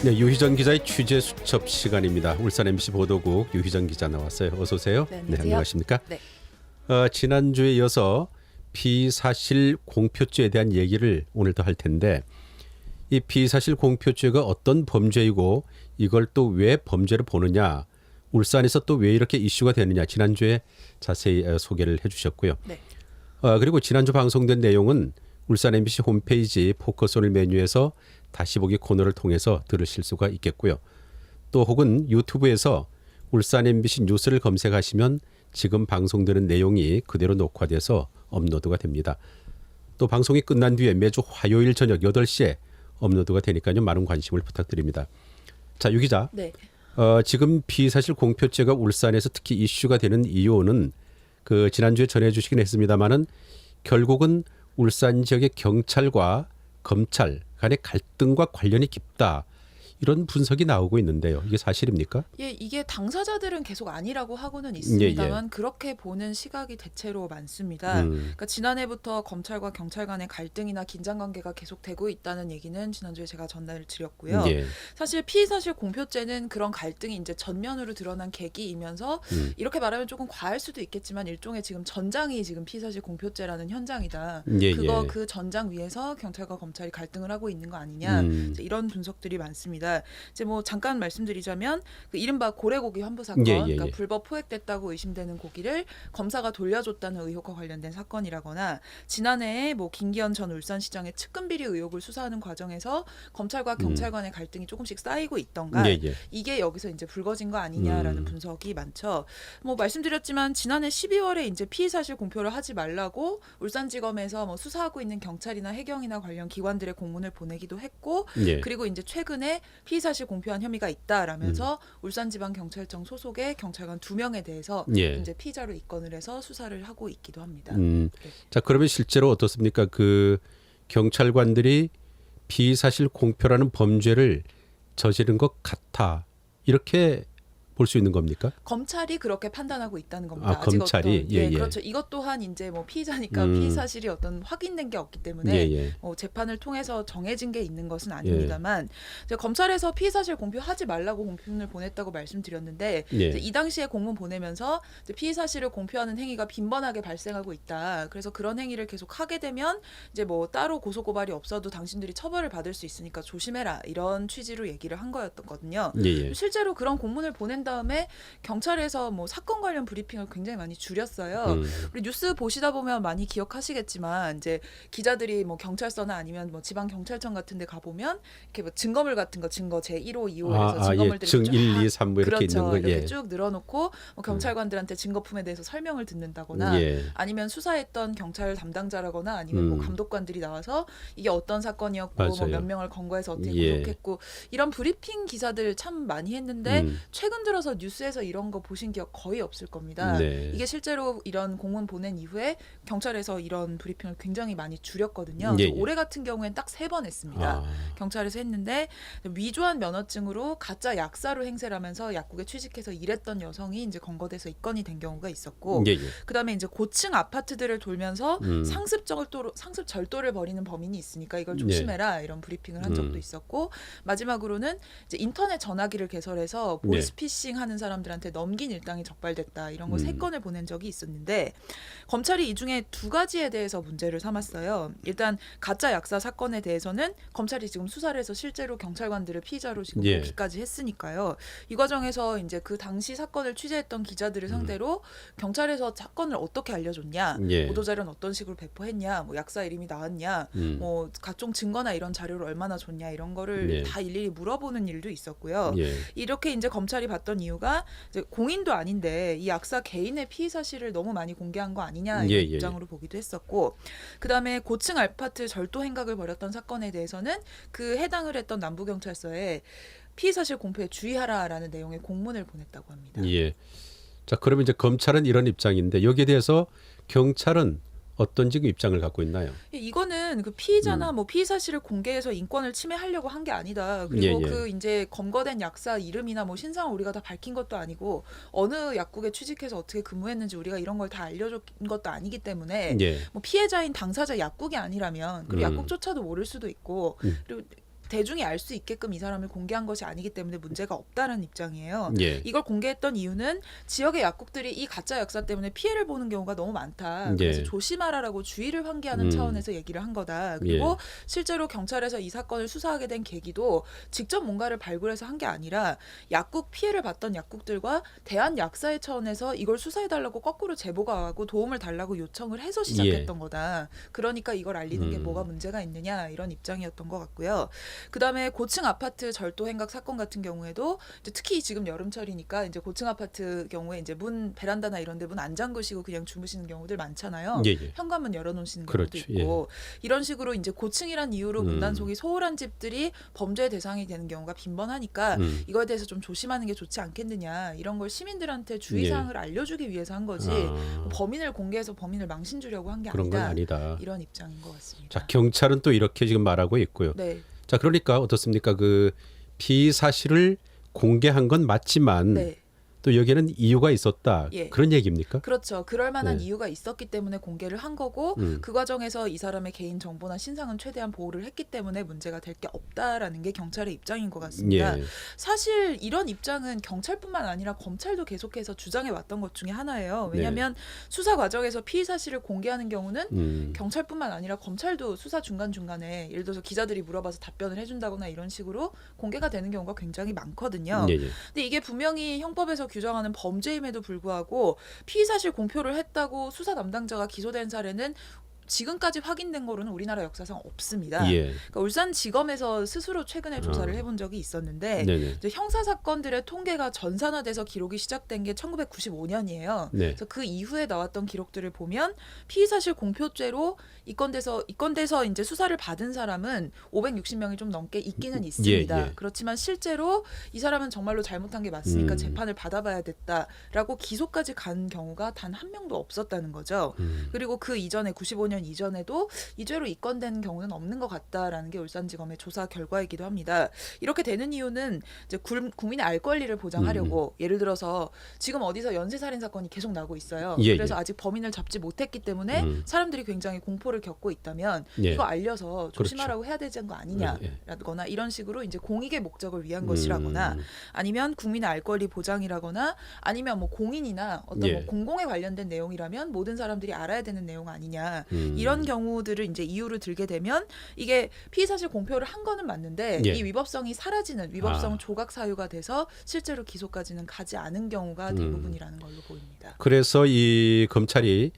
네, 유희정 기자의 취재 수첩 시간입니다. 울산 MBC 보도국 유희정 기자 나왔어요. 어서 오세요. 네, 안녕하세요. 안녕하십니까? 네. 지난주에 이어서 피사실 공표죄에 대한 얘기를 오늘도 할 텐데 이 피사실 공표죄가 어떤 범죄이고 이걸 또 왜 범죄로 보느냐, 울산에서 또 왜 이렇게 이슈가 되느냐 지난주에 자세히 소개를 해주셨고요. 네. 그리고 지난주 방송된 내용은 울산 MBC 홈페이지 포커스 오늘 메뉴에서 다시 보기 코너를 통해서 들으실 수가 있겠고요. 또 혹은 유튜브에서 울산 MBC 뉴스를 검색하시면 지금 방송되는 내용이 그대로 녹화돼서 업로드가 됩니다. 또 방송이 끝난 뒤에 매주 화요일 저녁 8시에 업로드가 되니까요. 많은 관심을 부탁드립니다. 자, 유 기자. 네. 지금 피사실 공표죄가 울산에서 특히 이슈가 되는 이유는 지난주에 전해주시긴 했습니다마는 결국은 울산 지역의 경찰과 검찰 간의 갈등과 관련이 깊다. 이런 분석이 나오고 있는데요. 이게 사실입니까? 예, 이게 당사자들은 계속 아니라고 하고는 있습니다만 예. 그렇게 보는 시각이 대체로 많습니다. 그러니까 지난해부터 검찰과 경찰 간의 갈등이나 긴장 관계가 계속되고 있다는 얘기는 지난주에 제가 전달을 드렸고요. 예. 사실 피의사실 공표죄는 그런 갈등이 이제 전면으로 드러난 계기이면서 이렇게 말하면 조금 과할 수도 있겠지만 일종의 지금 전장이 지금 피의사실 공표죄라는 현장이다. 예. 그 전장 위에서 경찰과 검찰이 갈등을 하고 있는 거 아니냐. 이제 이런 분석들이 많습니다. 이제 뭐 잠깐 말씀드리자면 그 이른바 고래고기 환부 사건, 그러니까 불법 포획됐다고 의심되는 고기를 검사가 돌려줬다는 의혹과 관련된 사건이라거나 지난해에 뭐 김기현 전 울산시장의 측근 비리 의혹을 수사하는 과정에서 검찰과 경찰 간의 갈등이 조금씩 쌓이고 있던가 이게 여기서 이제 불거진 거 아니냐라는 분석이 많죠. 뭐 말씀드렸지만 지난해 12월에 이제 피의사실 공표를 하지 말라고 울산지검에서 뭐 수사하고 있는 경찰이나 해경이나 관련 기관들의 공문을 보내기도 했고 그리고 이제 최근에 피의사실 공표한 혐의가 있다라면서 울산지방경찰청 소속의 경찰관 2명에 대해서 이제 피의자로 입건을 해서 수사를 하고 있기도 합니다. 자, 그러면 실제로 어떻습니까? 경찰관들이 피의사실 공표라는 범죄를 저지른 것 같아. 이렇게 볼 수 있는 겁니까? 검찰이 그렇게 판단하고 있다는 겁니다. 아직 검찰이 어떤, 그렇죠. 이것 또한 이제 뭐 피의자니까 피의 사실이 어떤 확인된 게 없기 때문에 재판을 통해서 정해진 게 있는 것은 아닙니다만 검찰에서 피의 사실 공표하지 말라고 공문을 보냈다고 말씀드렸는데 이 당시에 공문 보내면서 피의 사실을 공표하는 행위가 빈번하게 발생하고 있다. 그래서 그런 행위를 계속 하게 되면 이제 뭐 따로 고소 고발이 없어도 당신들이 처벌을 받을 수 있으니까 조심해라. 이런 취지로 얘기를 한 거였거든요. 실제로 그런 공문을 보낸 다음에 경찰에서 뭐 사건 관련 브리핑을 굉장히 많이 줄였어요. 우리 뉴스 보시다 보면 많이 기억하시겠지만 이제 기자들이 뭐 경찰서나 아니면 뭐 지방 경찰청 같은데 가 보면 이렇게 뭐 증거물 같은 거 증거 제 1호, 2호에서 증거물들이 증 1, 2, 3 뭐 이렇게 있는 거 이렇게 쭉 늘어놓고 뭐 경찰관들한테 증거품에 대해서 설명을 듣는다거나 아니면 수사했던 경찰 담당자라거나 아니면 뭐 감독관들이 나와서 이게 어떤 사건이었고 뭐 몇 명을 검거해서 어떻게 구속했고 이런 브리핑 기사들 참 많이 했는데 최근 들어서 뉴스에서 이런 거 보신 기억 거의 없을 겁니다. 이게 실제로 이런 공문 보낸 이후에 경찰에서 이런 브리핑을 굉장히 많이 줄였거든요. 올해 같은 경우에는 딱 3번 했습니다. 경찰에서 했는데 위조한 면허증으로 가짜 약사로 행세를 하면서 약국에 취직해서 일했던 여성이 이제 검거돼서 입건이 된 경우가 있었고 그다음에 이제 고층 아파트들을 돌면서 상습 절도를 벌이는 범인이 있으니까 이걸 조심해라 이런 브리핑을 한 적도 있었고 마지막으로는 이제 인터넷 전화기를 개설해서 보이스피싱 하는 사람들한테 넘긴 일당이 적발됐다 이런 거 3건을 보낸 적이 있었는데 검찰이 이 중에 2가지에 대해서 문제를 삼았어요. 일단 가짜 약사 사건에 대해서는 검찰이 지금 수사를 해서 실제로 경찰관들을 피의자로 지금 보기까지 했으니까요. 이 과정에서 이제 그 당시 사건을 취재했던 기자들을 상대로 경찰에서 사건을 어떻게 알려줬냐, 보도자료는 어떤 식으로 배포했냐, 뭐 약사 이름이 나왔냐, 뭐 각종 증거나 이런 자료를 얼마나 줬냐 이런 거를 다 일일이 물어보는 일도 있었고요. 이렇게 이제 검찰이 봤던 이유가 이제 공인도 아닌데 이 약사 개인의 피의 사실을 너무 많이 공개한 거 아니냐 이런 입장으로 보기도 했었고 그다음에 고층 아파트 절도 행각을 벌였던 사건에 대해서는 그 해당을 했던 남부경찰서에 피의 사실 공표에 주의하라라는 내용의 공문을 보냈다고 합니다. 자, 그러면 이제 검찰은 이런 입장인데 여기에 대해서 경찰은 어떤 지금 입장을 갖고 있나요? 이거는 그 피의자나 뭐 피의 사실을 공개해서 인권을 침해하려고 한 게 아니다. 그리고 그 이제 검거된 약사 이름이나 뭐 신상을 우리가 다 밝힌 것도 아니고 어느 약국에 취직해서 어떻게 근무했는지 우리가 이런 걸 다 알려준 것도 아니기 때문에 뭐 피해자인 당사자 약국이 아니라면 그리고 약국조차도 모를 수도 있고 그리고 대중이 알 수 있게끔 이 사람을 공개한 것이 아니기 때문에 문제가 없다는 입장이에요. 예. 이걸 공개했던 이유는 지역의 약국들이 이 가짜 약사 때문에 피해를 보는 경우가 너무 많다. 그래서 예. 조심하라라고 주의를 환기하는 차원에서 얘기를 한 거다. 그리고 예. 실제로 경찰에서 이 사건을 수사하게 된 계기도 직접 뭔가를 발굴해서 한 게 아니라 약국 피해를 봤던 약국들과 대한약사회 차원에서 이걸 수사해달라고 거꾸로 제보가 하고 도움을 달라고 요청을 해서 시작했던 거다. 그러니까 이걸 알리는 게 뭐가 문제가 있느냐 이런 입장이었던 것 같고요. 그다음에 고층 아파트 절도 행각 사건 같은 경우에도 이제 특히 지금 여름철이니까 이제 고층 아파트 경우에 이제 문 베란다나 이런 데 문 안 잠그시고 그냥 주무시는 경우들 많잖아요. 예, 예. 현관문 열어놓으시는 그렇죠. 경우도 있고 이런 식으로 이제 고층이란 이유로 문단속이 소홀한 집들이 범죄의 대상이 되는 경우가 빈번하니까 이거에 대해서 좀 조심하는 게 좋지 않겠느냐 이런 걸 시민들한테 주의사항을 알려주기 위해서 한 거지 범인을 공개해서 범인을 망신 주려고 한 게 그런 건 아니다. 아니다. 이런 입장인 것 같습니다. 자, 경찰은 또 이렇게 지금 말하고 있고요. 네. 자, 그러니까 어떻습니까? 그 피의 사실을 공개한 건 맞지만 네. 또 여기에는 이유가 있었다. 예. 그런 얘기입니까? 그렇죠. 그럴 만한 네. 이유가 있었기 때문에 공개를 한 거고 그 과정에서 이 사람의 개인 정보나 신상은 최대한 보호를 했기 때문에 문제가 될 게 없다라는 게 경찰의 입장인 것 같습니다. 예. 사실 이런 입장은 경찰뿐만 아니라 검찰도 계속해서 주장해 왔던 것 중에 하나예요. 왜냐하면 수사 과정에서 피의 사실을 공개하는 경우는 경찰뿐만 아니라 검찰도 수사 중간중간에 예를 들어서 기자들이 물어봐서 답변을 해준다거나 이런 식으로 공개가 되는 경우가 굉장히 많거든요. 예. 근데 이게 분명히 형법에서 규정하는 범죄임에도 불구하고 피의 사실 공표를 했다고 수사 담당자가 기소된 사례는 지금까지 확인된 거로는 우리나라 역사상 없습니다. 예. 그러니까 울산지검에서 스스로 최근에 조사를 해본 적이 있었는데 이제 형사 사건들의 통계가 전산화돼서 기록이 시작된 게 1995년이에요. 네. 그래서 그 이후에 나왔던 기록들을 보면 피의 사실 공표죄로 입건돼서 이제 수사를 받은 사람은 560명이 좀 넘게 있기는 있습니다. 예. 그렇지만 실제로 이 사람은 정말로 잘못한 게 맞으니까 재판을 받아봐야 됐다라고 기소까지 간 경우가 단 한 명도 없었다는 거죠. 그리고 그 이전에 95년 이전에도 이 죄로 입건된 경우는 없는 것 같다라는 게 울산지검의 조사 결과이기도 합니다. 이렇게 되는 이유는 이제 국민의 알 권리를 보장하려고 예를 들어서 지금 어디서 연쇄살인 사건이 계속 나고 있어요. 그래서 아직 범인을 잡지 못했기 때문에 사람들이 굉장히 공포를 겪고 있다면 이거 알려서 조심하라고 해야 되는 거 아니냐라거나 이런 식으로 이제 공익의 목적을 위한 것이라거나 아니면 국민의 알 권리 보장이라거나 아니면 뭐 공인이나 어떤 뭐 공공에 관련된 내용이라면 모든 사람들이 알아야 되는 내용 아니냐. 이런 경우들을 이제 이유로 들게 되면 이게 피의 사실 공표를 한 거는 맞는데 이 위법성이 사라지는 위법성 조각 사유가 돼서 실제로 기소까지는 가지 않은 경우가 대부분이라는 걸로 보입니다. 그래서 이 검찰이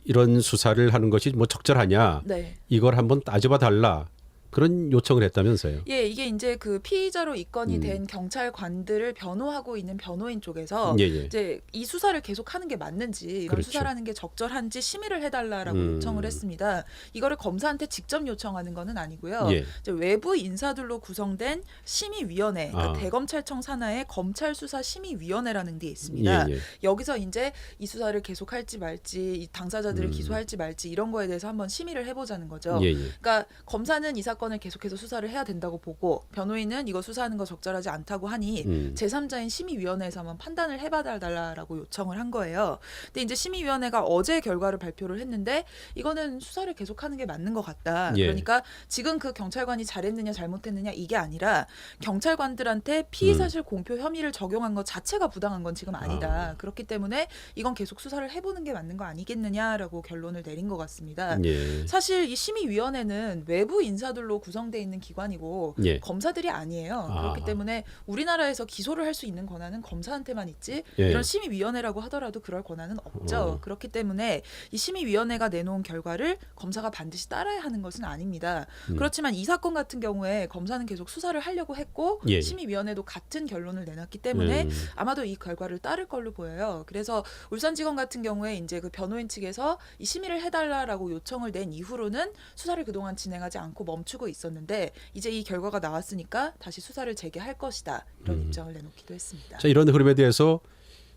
이런 수사를 하는 것이 뭐 적절하냐 이걸 한번 따져봐 달라 그런 요청을 했다면서요. 예, 이게 이제 그 피의자로 입건이 된 경찰관들을 변호하고 있는 변호인 쪽에서 이제 이 수사를 계속하는 게 맞는지 이런 수사를 하는 게 적절한지 심의를 해달라라고 요청을 했습니다. 이거를 검사한테 직접 요청하는 거는 아니고요. 이제 외부 인사들로 구성된 심의위원회, 그러니까 대검찰청 산하의 검찰수사심의위원회라는 게 있습니다. 여기서 이제 이 수사를 계속할지 말지, 이 당사자들을 기소할지 말지 이런 거에 대해서 한번 심의를 해보자는 거죠. 그러니까 검사는 이 사건을 계속해서 수사를 해야 된다고 보고 변호인은 이거 수사하는 거 적절하지 않다고 하니 제3자인 심의위원회에서 한번 판단을 해봐달라고 요청을 한 거예요. 근데 이제 심의위원회가 어제 결과를 발표를 했는데 이거는 수사를 계속하는 게 맞는 것 같다. 그러니까 지금 그 경찰관이 잘했느냐 잘못했느냐 이게 아니라 경찰관들한테 피의사실 공표 혐의를 적용한 것 자체가 부당한 건 지금 아니다. 그렇기 때문에 이건 계속 수사를 해보는 게 맞는 거 아니겠느냐라고 결론을 내린 것 같습니다. 사실 이 심의위원회는 외부 인사들로 구성되어 있는 기관이고 검사들이 아니에요. 그렇기 때문에 우리나라에서 기소를 할 수 있는 권한은 검사한테만 있지 이런 심의위원회라고 하더라도 그럴 권한은 없죠. 그렇기 때문에 이 심의위원회가 내놓은 결과를 검사가 반드시 따라야 하는 것은 아닙니다. 그렇지만 이 사건 같은 경우에 검사는 계속 수사를 하려고 했고 심의위원회도 같은 결론을 내놨기 때문에 아마도 이 결과를 따를 걸로 보여요. 그래서 울산지검 같은 경우에 이제 그 변호인 측에서 이 심의를 해달라라고 요청을 낸 이후로는 수사를 그동안 진행하지 않고 멈추고 있었는데 이제 이 결과가 나왔으니까 다시 수사를 재개할 것이다. 이런 입장을 내놓기도 했습니다. 자, 이런 흐름에 대해서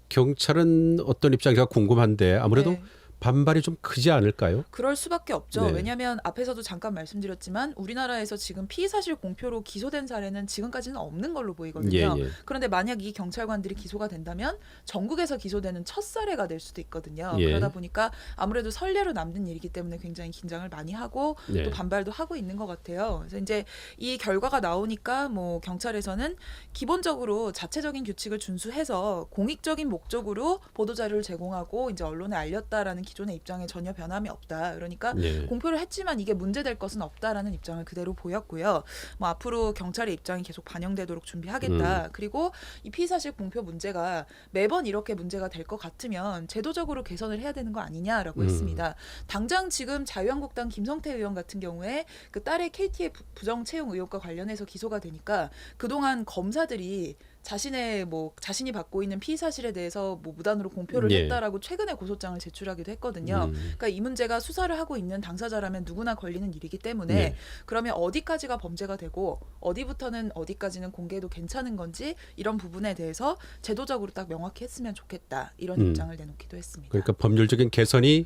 경찰은 어떤 입장인가 궁금한데 아무래도 반발이 좀 크지 않을까요? 그럴 수밖에 없죠. 네. 왜냐하면 앞에서도 잠깐 말씀드렸지만 우리나라에서 지금 피의 사실 공표로 기소된 사례는 지금까지는 없는 걸로 보이거든요. 예. 그런데 만약 이 경찰관들이 기소가 된다면 전국에서 기소되는 첫 사례가 될 수도 있거든요. 예. 그러다 보니까 아무래도 선례로 남는 일이기 때문에 굉장히 긴장을 많이 하고 또 반발도 하고 있는 것 같아요. 그래서 이제 이 결과가 나오니까 뭐 경찰에서는 기본적으로 자체적인 규칙을 준수해서 공익적인 목적으로 보도자료를 제공하고 이제 언론에 알렸다라는 기존의 입장에 전혀 변함이 없다. 그러니까 공표를 했지만 이게 문제될 것은 없다라는 입장을 그대로 보였고요. 뭐 앞으로 경찰의 입장이 계속 반영되도록 준비하겠다. 그리고 이 피의사실 공표 문제가 매번 이렇게 문제가 될 것 같으면 제도적으로 개선을 해야 되는 거 아니냐라고 했습니다. 당장 지금 자유한국당 김성태 의원 같은 경우에 그 딸의 KT의 부정 채용 의혹과 관련해서 기소가 되니까 그동안 검사들이 자신이 받고 있는 피의 사실에 대해서 뭐 무단으로 공표를 했다라고 최근에 고소장을 제출하기도 했거든요. 그러니까 이 문제가 수사를 하고 있는 당사자라면 누구나 걸리는 일이기 때문에 그러면 어디까지가 범죄가 되고 어디부터는 어디까지는 공개해도 괜찮은 건지 이런 부분에 대해서 제도적으로 딱 명확히 했으면 좋겠다. 이런 입장을 내놓기도 했습니다. 그러니까 법률적인 개선이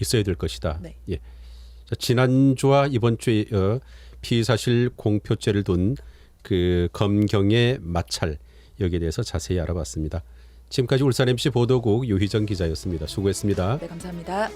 있어야 될 것이다. 예. 자, 지난주와 이번 주에 피의 사실 공표죄를 둔 그 검경의 마찰 여기에 대해서 자세히 알아봤습니다. 지금까지 울산 MC 보도국 유희정 기자였습니다. 수고했습니다. 네, 감사합니다.